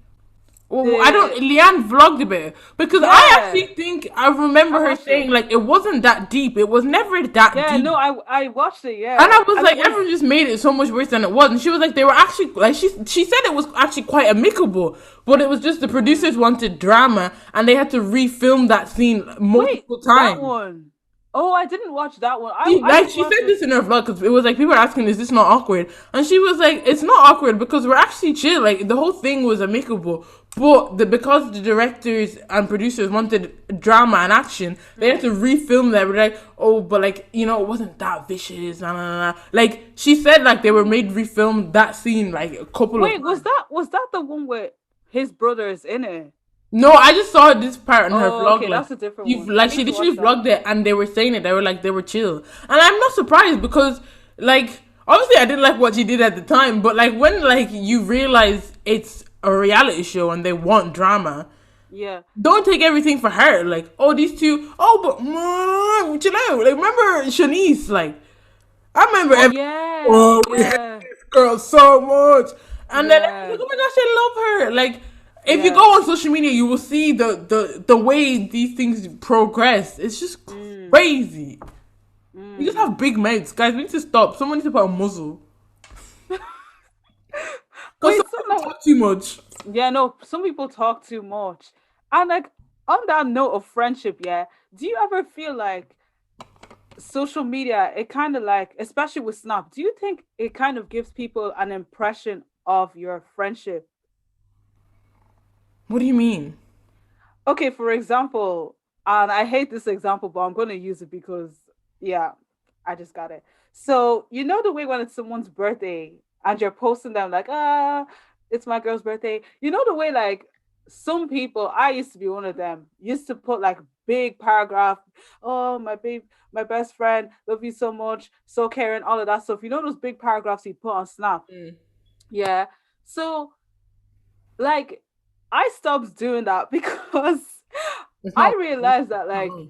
Oh, I don't. The Leanne vlogged a bit because I Yeah, actually think I remember I her watched it. saying like it wasn't that deep. It was never that Yeah, no, deep. I watched it. And I Yeah, was and it like, was everyone just made it so much worse than it was. And she was like, they were actually like she said it was actually quite amicable, but it was just the producers mm. wanted drama and they had to refilm that scene Wait, multiple that times. one. Oh, I didn't watch that one. I Like just she watched said it. this in her vlog because it was like people were asking, "Is this not awkward?" And she was like, "It's not awkward because we're actually chill. Like the whole thing was amicable, but because the directors and producers wanted drama and action, they had to Mm. refilm that. We're like, oh, but like it wasn't that vicious. Nah, nah, nah, nah. Like she said, like they were made refilm that scene like a couple of Wait, times. was that the one with his brothers in it? No, I just saw this part on her Oh, vlog. okay, that's a different one. I Like need she to watch literally that. vlogged it, and they were saying it. They were like they were chill, and I'm not surprised because like obviously I didn't like what she did at the time, but like when like you realize it's a reality show and they want drama, Yeah. don't take everything for her. Like oh these two, oh but chill out. Like remember Shanice? Like I remember Oh every yeah, oh we hate yeah, this girl so much, and then everyone's like yeah, oh my gosh I love her. Like if you go yeah. on social media, you will see the way these things progress. It's just Mm, crazy. You just mm. have big mouths, guys. We need to stop. Someone needs to put a muzzle because some Wait, so people like, talk too much. yeah, no, some people talk too much. And like on that note of friendship, yeah, do you ever feel like social media, it kind of like, especially with Snap, do you think it kind of gives people an impression of your friendship? What do you mean? Okay, for example, and I hate this example, but I'm going to use it because, yeah, I just got it. So, you know, the way when it's someone's birthday and you're posting them like, it's my girl's birthday. You know, the way like some people, I used to be one of them, used to put like big paragraph, oh, my babe, my best friend, love you so much, so caring, all of that stuff. You know, those big paragraphs you put on Snap. Mm. Yeah. So, like, I stopped doing that because It's I not. realized that, like, Uh-uh.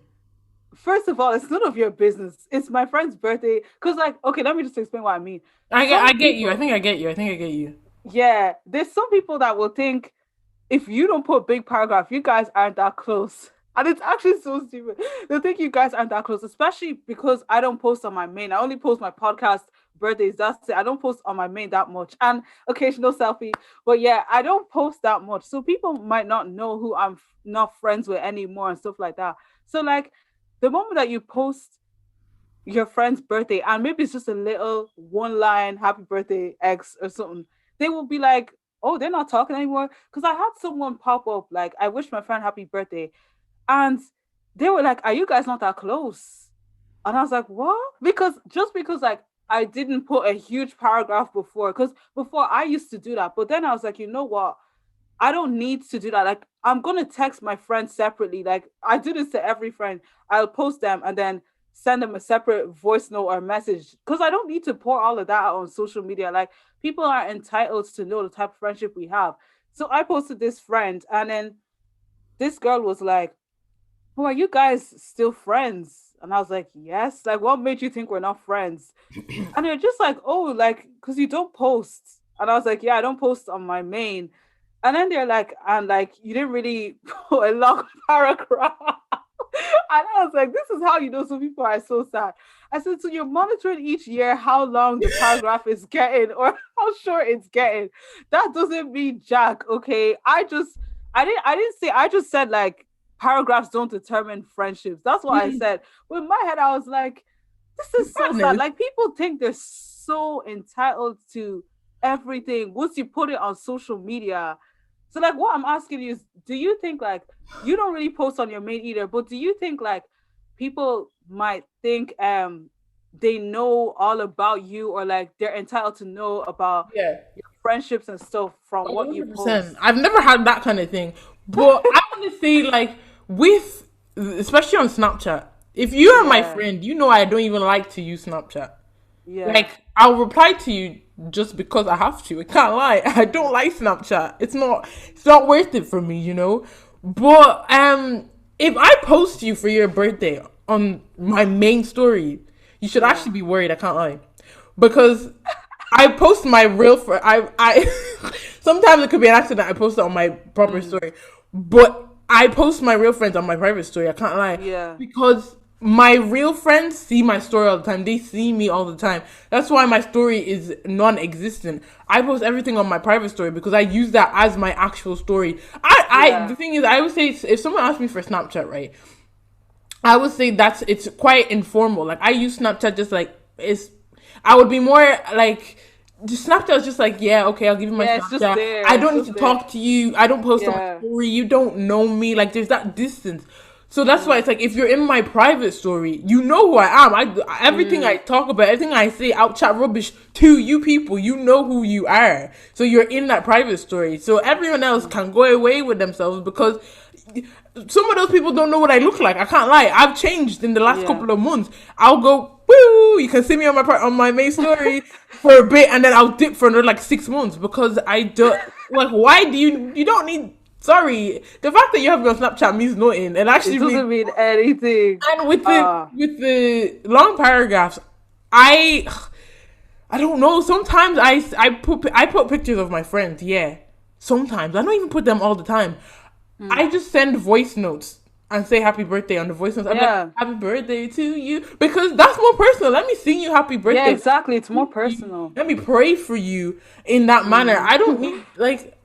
first of all, it's none of your business. It's my friend's birthday. Because, like, okay, let me just explain what I mean. I Some get you. I people, think I get you. I think I get you. yeah, there's some people that will think if you don't put big paragraph, you guys aren't that close. And it's actually so stupid. They think you guys aren't that close, especially because I don't post on my main. I only post my podcast birthdays. That's it. I don't post on my main that much. And occasional selfie. But yeah, I don't post that much. So people might not know who I'm not friends with anymore and stuff like that. So like the moment that you post your friend's birthday and maybe it's just a little one line happy birthday X or something, they will be like, oh, they're not talking anymore. Because I had someone pop up like, I wish my friend happy birthday, and they were like, are you guys not that close? And I was like, what? Because just because like I didn't put a huge paragraph before, because before I used to do that, but then I was like, you know what, I don't need to do that. Like, I'm gonna text my friends separately. Like, I do this to every friend. I'll post them and then send them a separate voice note or message because I don't need to pour all of that out on social media. Like, people are entitled to know the type of friendship we have. So I posted this friend, and then this girl was like, "Oh, are you guys still friends?" And I was like, "Yes." Like, what made you think we're not friends? And they're just like, "Oh, like, because you don't post." And I was like, "Yeah, I don't post on my main." And then they're like, and like, you didn't really put a long paragraph. And I was like, this is how you know some people are so sad. I said, so you're monitoring each year how long the paragraph is getting or how short it's getting. That doesn't mean jack, okay? I didn't say, I just said like paragraphs don't determine friendships. That's what I Mm, said. But in my head, I was like, this is so sad. madness. Like people think they're so entitled to everything once you put it on social media. So like what I'm asking you is, do you think like you don't really post on your main either, but do you think like people might think they know all about you or like they're entitled to know about Yeah. your friendships and stuff from what you 100%. post? I've never had that kind of thing, but I want to say like with especially on Snapchat. If you are my Yeah, friend, you know I don't even like to use Snapchat. yeah, Like I'll reply to you just because I have to. I can't lie. I don't like Snapchat. It's not worth it for me, you know. But if I post you for your birthday on my main story, you should yeah, actually be worried, I can't lie. Because I post my real friend. I sometimes it could be an accident. I post it on my proper mm, story, but I post my real friends on my private story. I can't lie yeah, because my real friends see my story all the time. They see me all the time. That's why my story is non-existent. I post everything on my private story because I use that as my actual story. The yeah, thing is, I would say if someone asked me for Snapchat, right? I would say it's quite informal. Like I use Snapchat just like it's. I would be more like just Snapchat is just like yeah okay I'll give you my yeah. It's just Snapchat. there. I It's don't need just to there. talk to you. I don't post on my Yeah, story. You don't know me. Like there's that distance. So that's why it's like if you're in my private story, you know who I am. Everything I talk about, everything I say, out chat rubbish to you people. You know who you are. So you're in that private story. So everyone else can go away with themselves because some of those people don't know what I look like. I can't lie. I've changed in the last Yeah. couple of months. I'll go woo. You can see me on my main story for a bit, and then I'll dip for another like 6 months because I don't like. Why do you don't need? Sorry, the fact that you have me on Snapchat means nothing. It It actually means, doesn't mean anything. and with the long paragraphs, I I don't know. Sometimes I put pictures of my friends. Yeah, sometimes I don't even put them all the time. I just send voice notes and say happy birthday on the voice notes. I'm like, happy birthday to you because that's more personal. Let me sing you happy birthday. Yeah, exactly. It's more personal. Let me pray for you in that manner. I don't need like.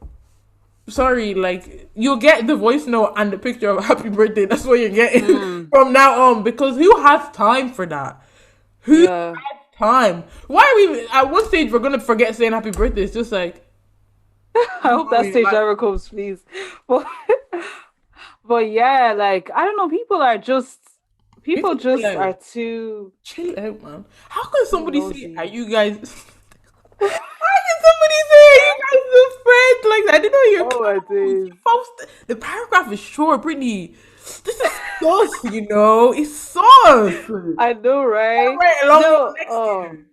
Sorry, like you'll get the voice note and the picture of happy birthday. That's what you're getting from now on because who has time for that? Who has time? Why are we at one stage we're gonna forget saying happy birthday? It's just like I hope that stage never comes, please. But, but yeah, like I don't know, people just are too chill out, man. How can somebody say, nosy. "Are you guys?" How can somebody say, "Are you guys so friends?" Like I didn't know you're Oh my close. days. You post the paragraph is short, Brittany. This is sauce, you know. It's sauce. I know, right? Wait a long No, next oh, year.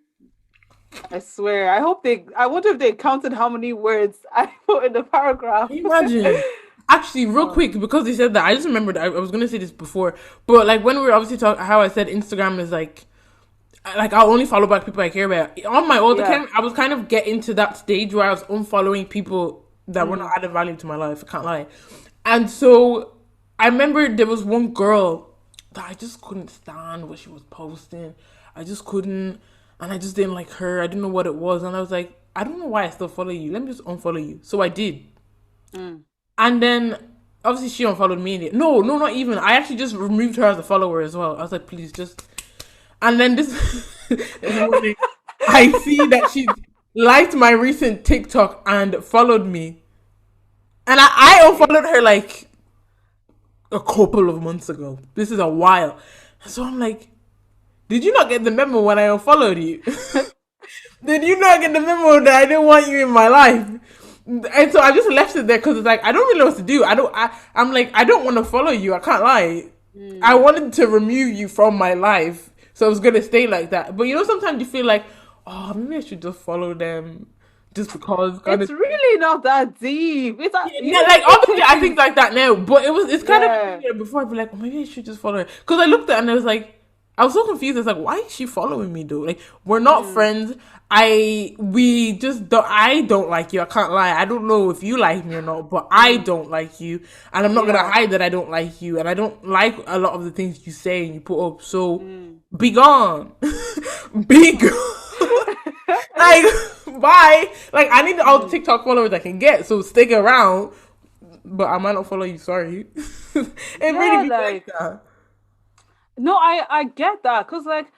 I swear. I wonder if they counted how many words I put in the paragraph. Can you imagine? Actually, real Oh, quick, because they said that, I just remembered I was gonna say this before, but like when we were obviously talking, how I said Instagram is like I'll only follow back people I care about. On my old yeah. account, I was kind of getting to that stage where I was unfollowing people that were not adding value to my life. I can't lie, and so I remember there was one girl that I just couldn't stand what she was posting. I just couldn't, and I just didn't like her. I didn't know what it was, and I was like, I don't know why I still follow you. Let me just unfollow you. So I did. And then obviously she unfollowed me. No, not even. I actually just removed her as a follower as well. I was like, please just. And then this morning, I see that she liked my recent TikTok and followed me. And I unfollowed her like a couple of months ago. This is a while. So I'm like, did you not get the memo when I unfollowed you? Did you not get the memo that I didn't want you in my life? And so I just left it there because it's like I don't really know what to do. I'm like I don't want to follow you. I can't lie. I wanted to remove you from my life, so I was gonna stay like that. But you know, sometimes you feel like, oh, maybe I should just follow them, just because. Kind It's of, really not that deep. It's a, yeah, like obviously I think like that now, but it's kind yeah. of before I'd be like, oh, maybe I should just follow her because I looked at it and I was like. I was so confused. It's like, why is she following me, though? Like, we're not friends. We just don't. I don't like you. I can't lie. I don't know if you like me or not, but I don't like you, and I'm not gonna hide that I don't like you, and I don't like a lot of the things you say and you put up. So, be gone, be gone. Like, bye. Like, I need all the TikTok followers I can get. So stick around, but I might not follow you. Sorry. It really be like that. No, I get that because like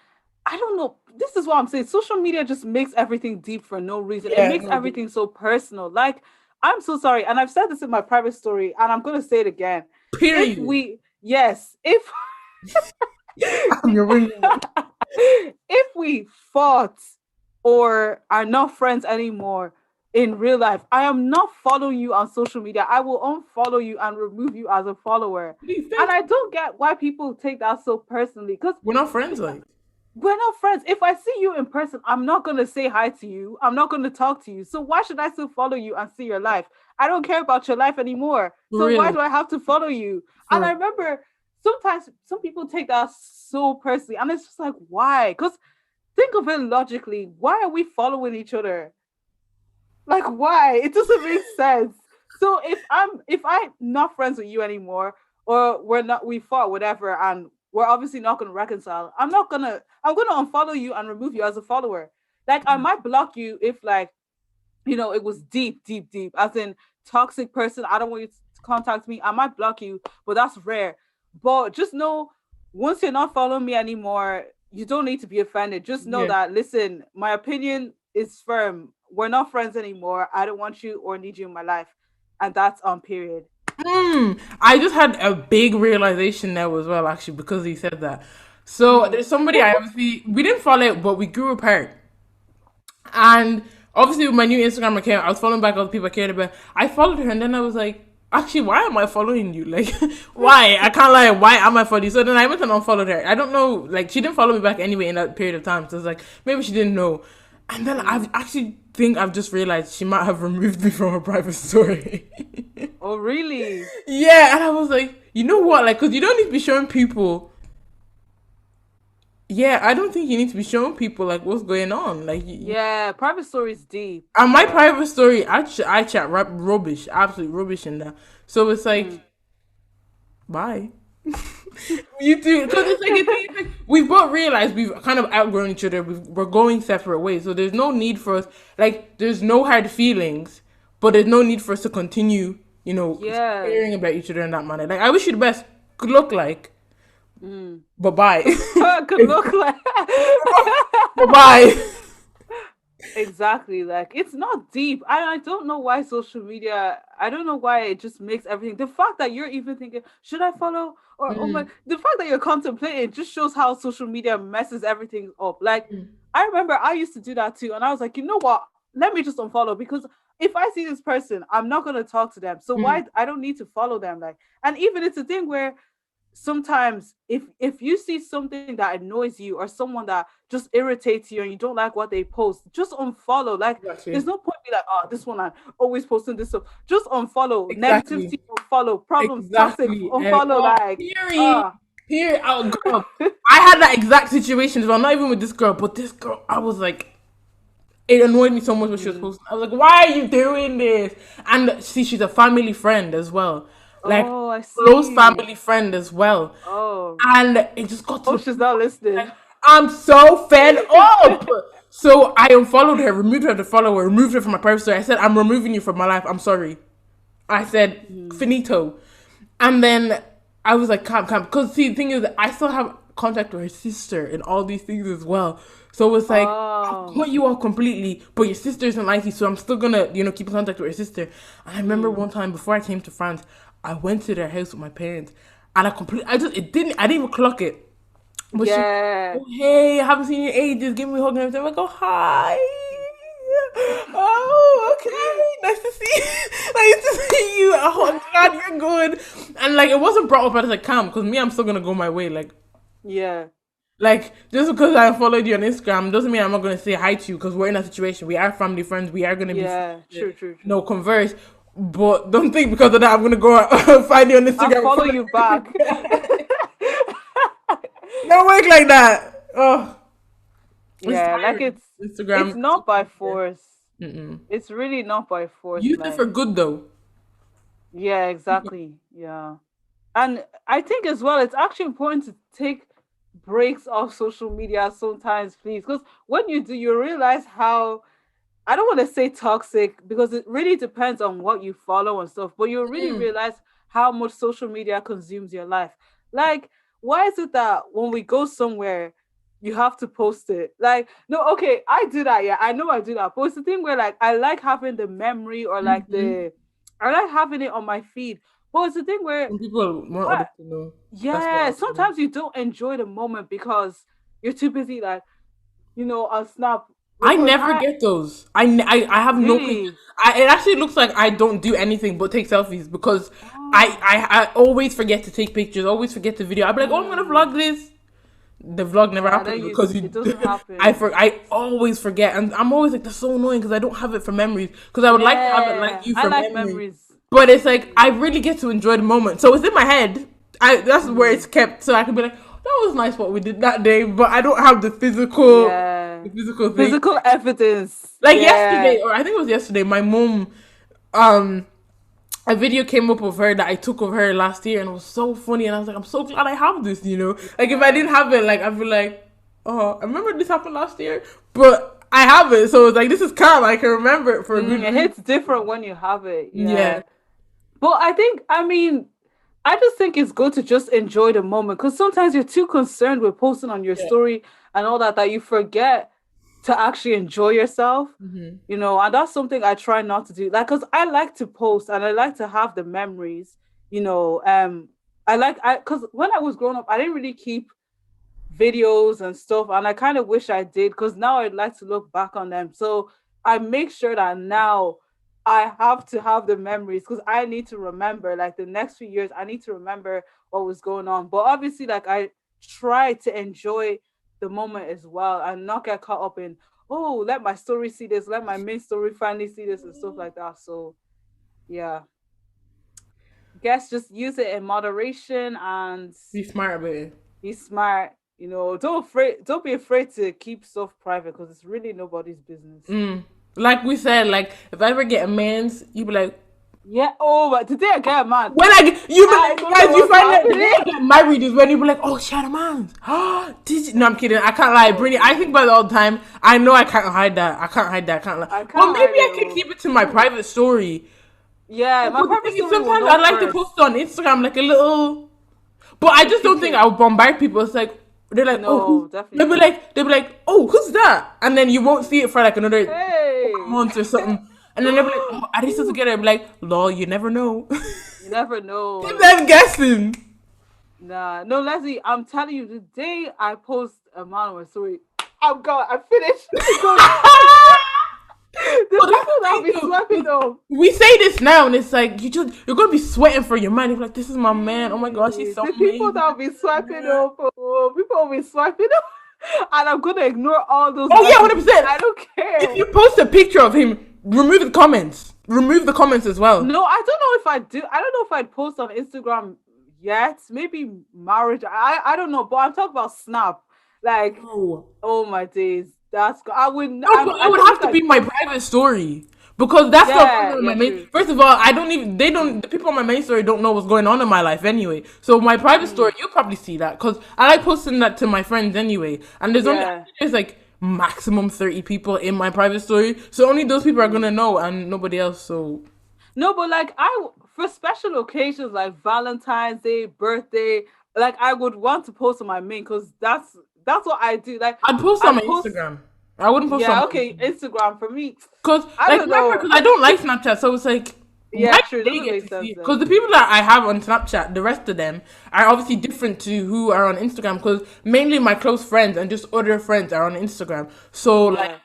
I don't know. This is what I'm saying. Social media just makes everything deep for no reason. It Yeah. makes everything so personal. Like I'm so sorry, and I've said this in my private story, and I'm gonna say it again. If Period. we, yes, if You're ringing. if we fought or are not friends anymore in real life, I am not following you on social media. I will unfollow you and remove you as a follower. And I don't get why people take that so personally because We're not friends, like. we're not friends. If I see you in person, I'm not going to say hi to you. I'm not going to talk to you. So why should I still follow you and see your life? I don't care about your life anymore. So why do I have to follow you? And I remember sometimes some people take that so personally. And it's just like, why? Because think of it logically. Why are we following each other? Like, why? It doesn't make sense. So if I'm not friends with you anymore, or we fought, whatever, and we're obviously not gonna reconcile, I'm gonna unfollow you and remove you as a follower. Like I might block you if like, it was deep, deep, deep, as in toxic person. I don't want you to contact me. I might block you, but that's rare. But just know once you're not following me anymore, you don't need to be offended. Just know that listen, my opinion is firm. We're not friends anymore. I don't want you or need you in my life. And that's on period. I just had a big realization now as well, actually, because he said that. So Mm. there's somebody I obviously we didn't follow, but we grew apart. And obviously, with my new Instagram account, I was following back all the people I cared about. I followed her, and then I was like, actually, why am I following you? Like, why? I can't lie. Why am I following you? So then I went and unfollowed her. I don't know. Like, she didn't follow me back anyway in that period of time. So it's like maybe she didn't know. And then I Mm. actually think I've just realized she might have removed me from her private story. Oh, really? Yeah, and I was like, you know what? Like, cause you don't need to be showing people. Yeah, I don't think you need to be showing people like what's going on. Like, Yeah, private story is deep. and my Yeah. private story, I chat rubbish, absolute rubbish in there. So it's Mm. like, bye. You too, because it's like we've both realized we've kind of outgrown each other. We're going separate ways, so there's no need for us. Like, there's no hard feelings, but there's no need for us to continue. Yeah. Caring about each other in that manner. Like, I wish you the best. Good luck, like, Mm. bye bye, Could look like bye bye. exactly, like it's not deep. I don't know why social media, I don't know why it just makes everything, the fact that you're even thinking should I follow, or oh my, the fact that you're contemplating just shows how social media messes everything up. Like I remember I used to do that too, and I was like, you know what, let me just unfollow, because if I see this person I'm not going to talk to them, so why, I don't need to follow them. Like, and even it's a thing where sometimes if you see something that annoys you or someone that just irritates you and you don't like what they post, just unfollow. Like there's Exactly. no point be like, oh, this one I'm always posting this stuff. Just unfollow. Exactly. Negativity, unfollow. Problems, toxic, Exactly. unfollow. Oh, Like period. ah Period. Oh, girl. I had that exact situation as well. Not even with this girl, but this girl, I was like, it annoyed me so much when she was mm. posting. I was like, why are you doing this? And see, she's a family friend as well. Like, Oh, I close see. family friend as well. Oh, And it just got to oh, the she's point not where listening. like, I'm so fed up. So I unfollowed her, removed her to follow her, removed her from my private story. I said, I'm removing you from my life. I'm sorry. I said, Mm. finito. And then I was like, calm, calm. Because, see, the thing is, I still have contact with her sister and all these things as well. So it's like, I've Oh. cut you off completely, but your sister isn't like you, so I'm still gonna, keep in contact with her sister. And I remember Mm. one time before I came to France, I went to their house with my parents, and I didn't even clock it. But she, Yeah. oh, hey, I haven't seen you in ages, give me a hug and everything. I go, hi. Oh, okay. Nice to see you. Nice to see you. Oh, I'm glad you're good. And like, it wasn't brought up as a camp because me, I'm still gonna go my way. Yeah. Like, just because I followed you on Instagram doesn't mean I'm not gonna say hi to you because we're in a situation. We are family friends. We are gonna be friends Yeah. to, True, true, no true. converse. But don't think because of that I'm gonna go find you on I'll Instagram. follow you back. Don't work like that. Oh, it's Yeah, like tiring. it's Instagram. not by force. Mm-mm. It's really not by force. Use it Like, for good though. yeah, exactly. Yeah. And I think as well, it's actually important to take breaks off social media sometimes, please. Because when you do, you realize how, I don't want to say toxic because it really depends on what you follow and stuff, but you'll really Mm. realize how much social media consumes your life. Like, why is it that when we go somewhere, you have to post it? Like, no, okay, I do that, yeah, I know I do that, but it's the thing where like I like having the memory or like Mm-hmm. I like having it on my feed. But it's the thing where Some people want what others to know. That's what yeah, I feel. sometimes you don't enjoy the moment because you're too busy, like, on Snap. I Because never I get those. I have no picture. really It actually looks like I don't do anything but take selfies because oh I always forget to take pictures. Always forget to video. I'll be like, oh, I'm gonna mm. vlog this. The vlog never Yeah, happens then you because it doesn't I happen. I always forget, and I'm always like, that's so annoying because I don't have it for memories. Because I would like to have it like Yeah, you I for like memory, memories. but it's like I Mm. really get to enjoy the moment. So it's in my head. That's where Mm. it's kept, so I can be like, that was nice what we did that day, but I don't have Yeah, the physical thing. physical evidence. Like Yeah. yesterday, or I think it was yesterday, my mom, um, a video came up of her that I took of her last year, and it was so funny. And I was like, I'm so glad I have this. Like if I Yeah. didn't have it, like I'd be like, oh, I remember this happened last year, but I have it, so it's like this is calm. I can remember it for a good It reason. hits different when you have it. Yeah, Yeah. But I mean, I just think it's good to just enjoy the moment because sometimes you're too concerned with posting on your yeah. story and all that you forget to actually enjoy yourself. Hmm. And that's something I try not to do. Like, because I like to post and I like to have the memories. Because when I was growing up, I didn't really keep videos and stuff, and I kind of wish I did, because now I'd like to look back on them. So I make sure that now I have to have the memories, because I need to remember, like, the next few years I need to remember what was going on. But obviously, like, I try to enjoy the moment as well and not get caught up in, oh, let my story see this, let my main story finally see this, and stuff like that. So yeah, guess just use it in moderation and Be smart about it. be smart. Don't be afraid to keep stuff private, because it's really nobody's business. Like we said, like if I ever get a man's, you be like, Yeah. Oh, but today I get a man. when I get, you be I like, don't know guys, you what's find out the happening. day I get married is when you be like, oh, she had a man. Did you? No, I'm kidding. I can't lie, Brittany. I think about it all the time. I know I can't hide that. I can't hide that. I can't lie. I Well, can't maybe hide I it. can keep it to my private story. Yeah, my But the private thing is, story will sometimes know I like to first. post it on Instagram, like a little. But I just don't think Secret. I'll bombard people. It's like they're like, oh, No, definitely they'll be not. like, oh, who's that? And then you won't see it for like another Hey, month or something. And then they'll be like, oh, are they still together? I'll be like, lol, you never know. you never Keep know. them guessing. Nah, no, Leslie. I'm telling you, the day I post a man on my story, I'm gone. I'm finished. It goes. The But that's people the that'll thing, be though. swiping off. We say this now, and it's like you're gonna be sweating for your man. You're like, this is my man. Oh my gosh, he's so The people amazing. that'll be swiping off. Oh, people will be swiping off, and I'm gonna ignore all those Oh yeah, messages. 100%. I don't If care. you post a picture of him, remove the comments. Remove the comments as well. No, I don't know if I do. I don't know if I'd post on Instagram yet. Maybe marriage. I don't know. But I'm talking about Snap. Like, No. oh my days. I wouldn't. No, but it I would don't have think to I. be my private story because that's not going Yeah, on in my yeah, main. true. First of all, I don't even. They don't. The people on my main story don't know what's going on in my life anyway. So my private story, Mm, you'll probably see that because I like posting that to my friends anyway. And yeah. there's like maximum 30 people in my private story, so only those people are Mm. gonna know and nobody else. So No, but like for special occasions like Valentine's Day, birthday, like I would want to post on my main, because that's what I do. Like I'd post I on my post. Instagram. I wouldn't post on Yeah, my okay, Instagram. Instagram for me. Cause I like don't remember, know. cause I don't like Snapchat, so it's like Yeah, why true. It do they doesn't get make to see sense it? Cause then. the people that I have on Snapchat, the rest of them are obviously different to who are on Instagram. Cause mainly my close friends and just other friends are on Instagram. So like Yeah.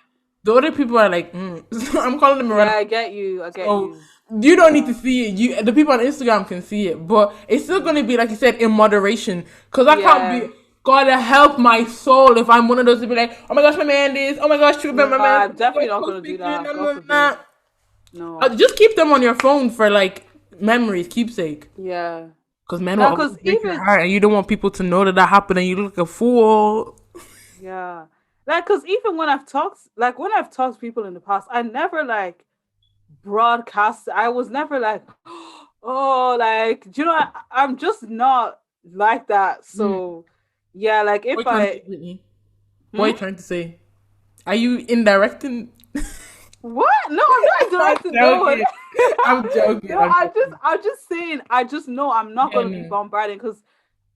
the other people are like, so I'm calling them Yeah, around. I get you. I get So you. you don't need to Yeah. see it. You the people on Instagram can see it, but it's still Mm. gonna be like you said in moderation. Cause I can't Yeah. be. Gotta help my soul if I'm one of those to be like, oh my gosh, my man this, oh my gosh, true about No, my man, I'm oh my definitely gosh, not post gonna do picture, that. nah, God nah, forbid. nah. No. Just keep them on your phone for like memories, keepsake. Yeah. Because men will Now, always cause break your even heart, and you don't want people to know that that happened, and you look like a fool. yeah, like, cause even when I've talked to people in the past, I never like broadcast. I was never like, oh, like, do you know, I'm just not like that. Mm. So yeah, like What are if you trying to say, I Whitney? What are hmm? you trying to say? Are you indirecting? What? No, I'm not I'm directing no one. joking. I'm joking. No, I'm I just joking. I'm just saying, I just know I'm not Yeah, gonna be no. bombarding, because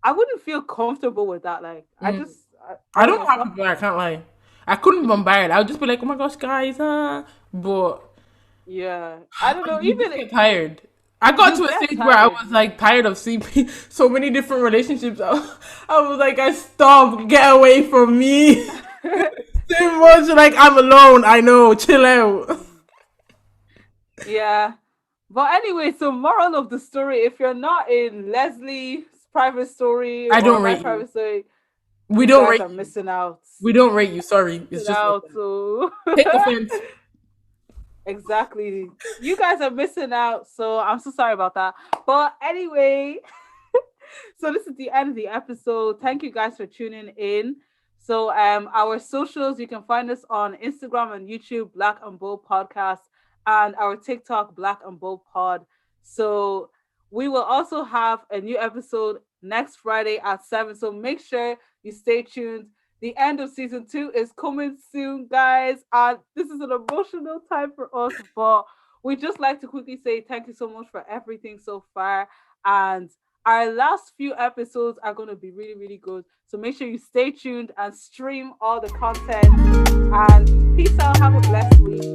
I wouldn't feel comfortable with that. Like Mm. I I don't don't know, know it's how to not. do that, I can't lie. I couldn't bombard. I would just be like, oh my gosh, guys, but Yeah, I don't know. you just Even get tired. I got you to a get stage where I tired. was like tired of seeing so many different relationships. I was like, I stop, get away from me. Too much. Like I'm alone. I know. Chill out. Yeah. But anyway, so moral of the story, if you're not in Leslie's private story I or don't my rate you. private story, We you don't guys rate are you. missing out. We don't rate you. Sorry. It's Missing just like out. that. So Take offense. exactly. You guys are missing out. So I'm so sorry about that. But anyway, so this is the end of the episode. Thank you guys for tuning in. So our socials, you can find us on Instagram and YouTube, Black and Bold Podcast, and our TikTok, Black and Bold Pod. So we will also have a new episode next Friday at 7. So make sure you stay tuned. The end of season 2 is coming soon, guys. And this is an emotional time for us, but we just like to quickly say thank you so much for everything so far. And our last few episodes are going to be really, really good. So make sure you stay tuned and stream all the content. And peace out. Have a blessed week.